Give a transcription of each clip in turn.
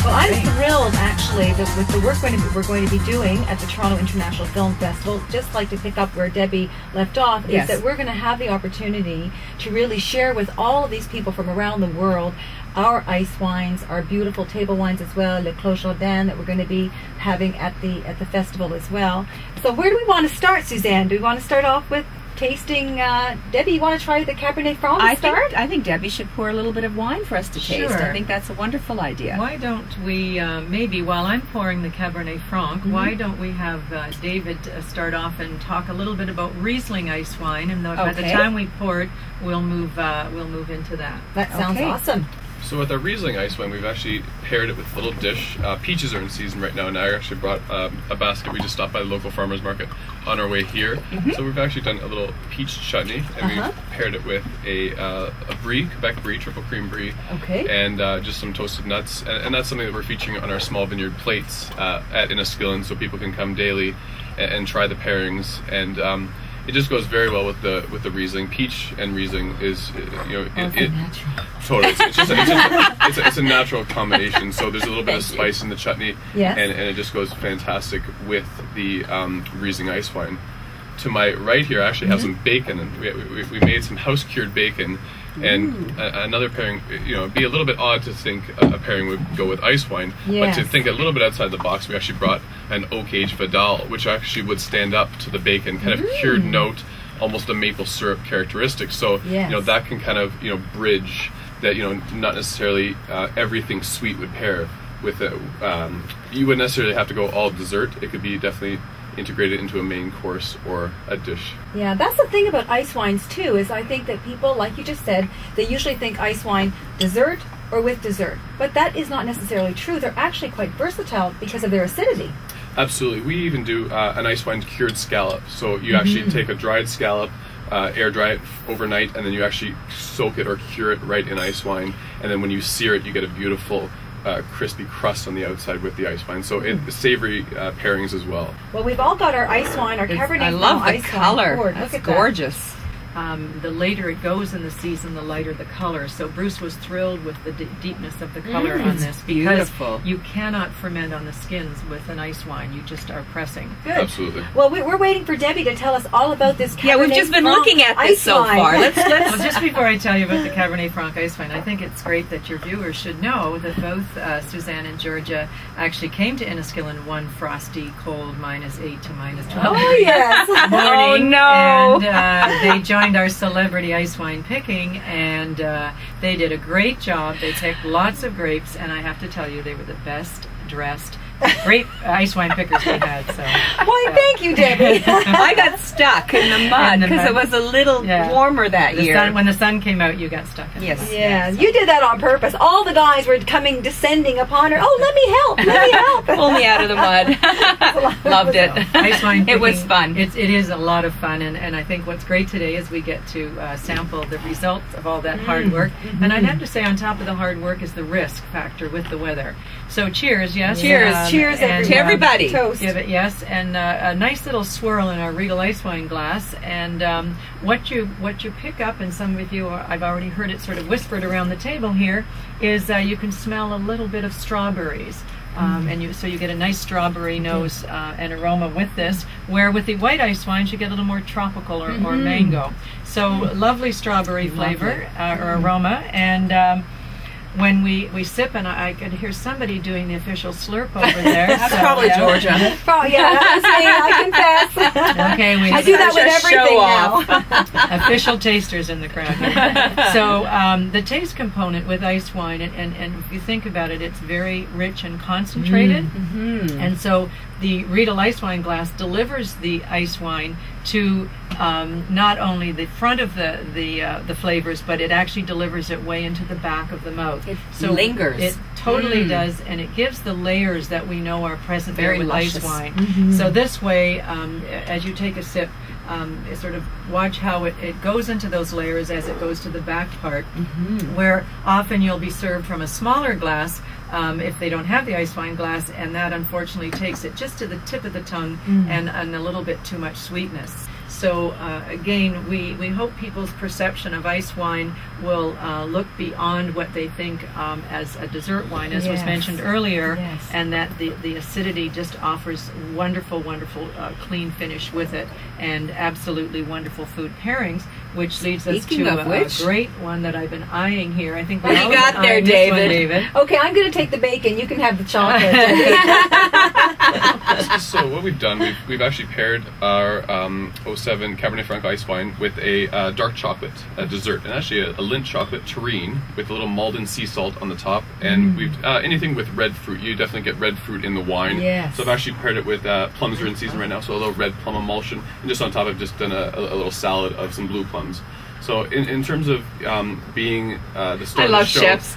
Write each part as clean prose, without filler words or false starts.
Well, I'm thrilled, actually, that with the work we're going to be doing at the Toronto International Film Festival, just like to pick up where Debbie left off, is that we're going to have the opportunity to really share with all of these people from around the world our ice wines, our beautiful table wines as well, Le Clos Jourdain, that we're going to be having at the festival as well. So where do we want to start, Suzanne? Do we want to start off with tasting? Debbie, you want to try the Cabernet Franc to start? I think Debbie should pour a little bit of wine for us to taste. I think that's a wonderful idea. Why don't we, maybe while I'm pouring the Cabernet Franc, why don't we have David start off and talk a little bit about Riesling ice wine, and by the time we pour it, we'll move into that. That sounds awesome. So with our Riesling ice wine, we've actually paired it with a little dish. Peaches are in season right now, and I actually brought a basket. We just stopped by the local farmer's market on our way here. So we've actually done a little peach chutney, and we've paired it with a brie, Quebec brie, triple cream brie, and just some toasted nuts. And that's something that we're featuring on our small vineyard plates at Inniskillin, so people can come daily and try the pairings. And it just goes very well with the Riesling. Peach and Riesling is, totally. It's a natural combination. So there's a little bit of spice in the chutney, and it just goes fantastic with the Riesling ice wine. To my right here, I actually have some bacon, and we made some house cured bacon. And another pairing, it'd be a little bit odd to think a pairing would go with ice wine, but to think a little bit outside the box, we actually brought an oak aged Vidal, which actually would stand up to the bacon, kind of cured note, almost a maple syrup characteristic. So that can kind of bridge that not necessarily everything sweet would pair with it. You wouldn't necessarily have to go all dessert. It could be definitely integrated into a main course or a dish. Yeah, that's the thing about ice wines too, is I think that people, like you just said, they usually think ice wine dessert or with dessert, but that is not necessarily true. They're actually quite versatile because of their acidity. Absolutely. We even do an ice wine cured scallop. So you actually take a dried scallop, air dry it overnight, and then you actually soak it or cure it right in ice wine, and then when you sear it, you get a beautiful crispy crust on the outside with the ice wine. So savory pairings as well. Well, we've all got our ice wine, our Cabernet Franc. I love the color. That's gorgeous. The later it goes in the season, the lighter the color. So Bruce was thrilled with the deepness of the color on this, because you cannot ferment on the skins with an ice wine. You just are pressing. Good. Absolutely. Well, we're waiting for Debbie to tell us all about this Cabernet Yeah, we've just been looking at this so far. Let's well, just before I tell you about the Cabernet Franc ice wine, I think it's great that your viewers should know that both Susanne and Georgia actually came to Inniskillin one frosty, cold, -8 to -12 morning. Oh no! And they joined our celebrity ice wine picking, and they did a great job. They picked lots of grapes, and I have to tell you, they were the best dressed great ice wine pickers we had. So why, thank you, Debbie. I got stuck in the mud because it was a little warmer that year. When the sun came out, you got stuck in the mud. Yeah, you did that on purpose. All the guys were descending upon her. Oh, let me help, let me help. Pull me out of the mud. Loved it. Ice wine picking, it was fun. It is a lot of fun, and I think what's great today is we get to sample the results of all that hard work. And I'd have to say, on top of the hard work is the risk factor with the weather. So cheers, yes. Cheers. Cheers to everybody. Toast. Give it, yes, and a nice little swirl in our Regal ice wine glass. And what you pick up, and some of you, I've already heard it sort of whispered around the table here, is you can smell a little bit of strawberries. So you get a nice strawberry nose and aroma with this, where with the white ice wines you get a little more tropical or mango. So lovely strawberry flavor or aroma, and when we sip, and I could hear somebody doing the official slurp over there. That's probably Georgia. Probably, that was me, I confess. Okay, I do that with everything now. Official tasters in the crowd here. So the taste component with ice wine, and if you think about it, it's very rich and concentrated. And so the Riedel ice wine glass delivers the ice wine to not only the front of the flavors, but it actually delivers it way into the back of the mouth. It lingers. It totally does, and it gives the layers that we know are present there with luscious. ice wine. So this way, as you take a sip, sort of watch how it goes into those layers as it goes to the back part, where often you'll be served from a smaller glass if they don't have the ice wine glass, and that unfortunately takes it just to the tip of the tongue and a little bit too much sweetness. So so again, we hope people's perception of ice wine will look beyond what they think as a dessert wine, as was mentioned earlier, and that the acidity just offers wonderful, wonderful clean finish with it, and absolutely wonderful food pairings, which leads us to a great one that I've been eyeing here. I think we all got there, David. Okay, I'm going to take the bacon. You can have the chocolate. So what we've done, we've actually paired our 07 Cabernet Franc ice wine with a dark chocolate dessert, and actually a Lindt chocolate terrine with a little Malden sea salt on the top, and we've anything with red fruit. You definitely get red fruit in the wine. So I've actually paired it with plums are in season right now, so a little red plum emulsion, and just on top I've just done a little salad of some blue plums. So in terms of being the star of the show, chefs.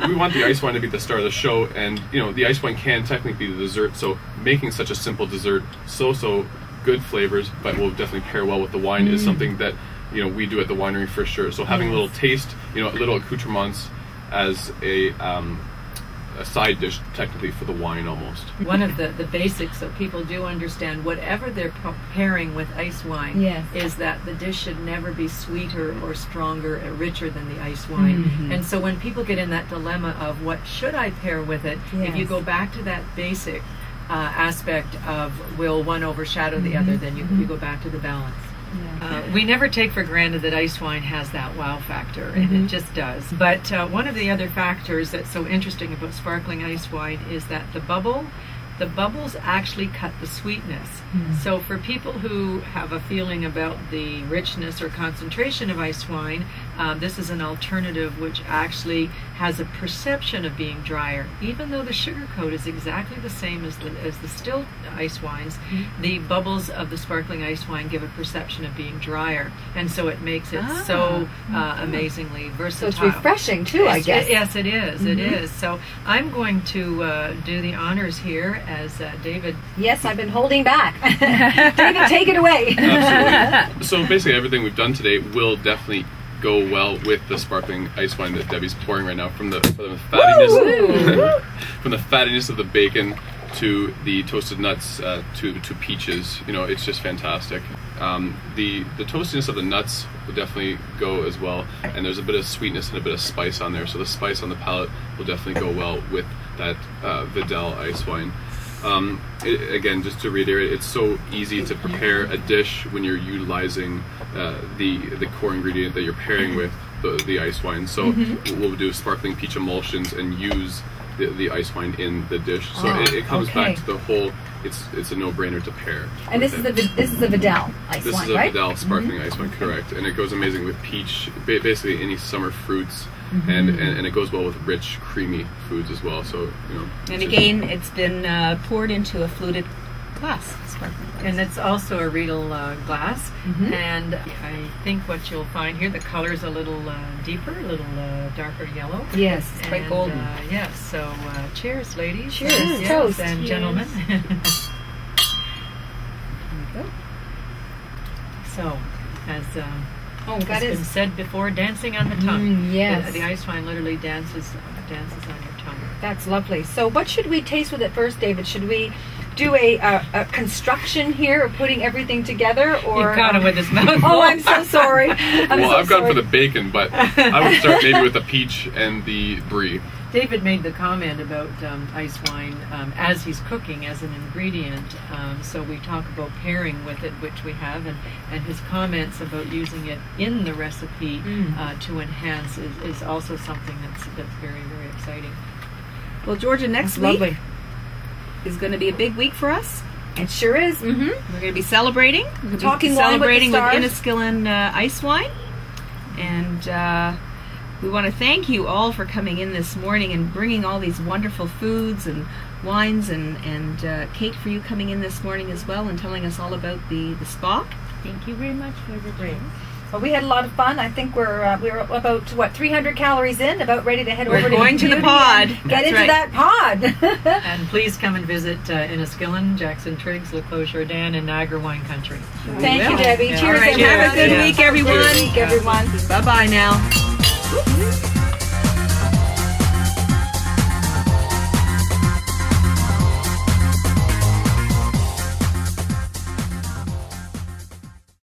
we want the ice wine to be the star of the show, and the ice wine can technically be the dessert. So making such a simple dessert, so good flavors, but will definitely pair well with the wine is something that we do at the winery for sure. So having a little taste, little accoutrements as a side dish technically for the wine almost. One of the basics that people do understand, whatever they're pairing with ice wine, is that the dish should never be sweeter or stronger or richer than the ice wine. And so when people get in that dilemma of what should I pair with it, if you go back to that basic aspect of will one overshadow the other, then you go back to the balance. We never take for granted that ice wine has that wow factor, and it just does. But one of the other factors that's so interesting about sparkling ice wine is that the bubbles actually cut the sweetness. So for people who have a feeling about the richness or concentration of ice wine, this is an alternative which actually has a perception of being drier. Even though the sugar coat is exactly the same as the still ice wines, the bubbles of the sparkling ice wine give a perception of being drier, and so it makes it so amazingly versatile. So it's refreshing too, I guess. Yes, it is. It is. So I'm going to do the honors here as David. Yes, I've been holding back. David, take it away. Absolutely. So basically everything we've done today will definitely go well with the sparkling ice wine that Debbie's pouring right now, from the fattiness from the fattiness of the bacon to the toasted nuts to peaches. It's just fantastic. The toastiness of the nuts will definitely go as well, and there's a bit of sweetness and a bit of spice on there, so the spice on the palate will definitely go well with that Vidal ice wine. Again, just to reiterate, it's so easy to prepare a dish when you're utilizing the core ingredient that you're pairing with the ice wine. So we'll do sparkling peach emulsions and use the ice wine in the dish. So it comes back to the whole. It's a no-brainer to pair. And this is the Vidal ice wine, right? This is a Vidal sparkling ice wine, correct? And it goes amazing with peach, basically any summer fruits. And it goes well with rich, creamy foods as well. So And again, it's been poured into a fluted glass, and it's also a Riedel glass. And I think what you'll find here, the color's a little deeper, a little darker yellow. Yes, it's quite golden. Yes. So cheers, ladies. Cheers, yes, toast, and gentlemen. There you go. So, as it's been said before, dancing on the tongue. Yes. The ice wine literally dances on your tongue. That's lovely. So what should we taste with it first, David? Should we do a construction here of putting everything together, or you caught him with his mouth full? Oh, I'm so sorry. I've gone for the bacon, but I would start maybe with the peach and the brie. David made the comment about ice wine as he's cooking as an ingredient, so we talk about pairing with it, which we have, and his comments about using it in the recipe to enhance is also something that's very, very exciting. Well, Georgia, next week is going to be a big week for us. It sure is. We're going to be celebrating. We're going to be celebrating with Inniskillin ice wine, and we want to thank you all for coming in this morning and bringing all these wonderful foods and wines and Kate, for you coming in this morning as well and telling us all about the SPOC. Thank you very much for the time. Well, we had a lot of fun. I think we're about 300 calories in, about ready to head over to the pod. Get into that pod. And please come and visit Inniskillin, Javkson-Triggs, La Clos-Jourdain, and Niagara Wine Country. Thank you, Debbie. Yeah. Cheers. Right. Have a good week, everyone. Bye-bye now.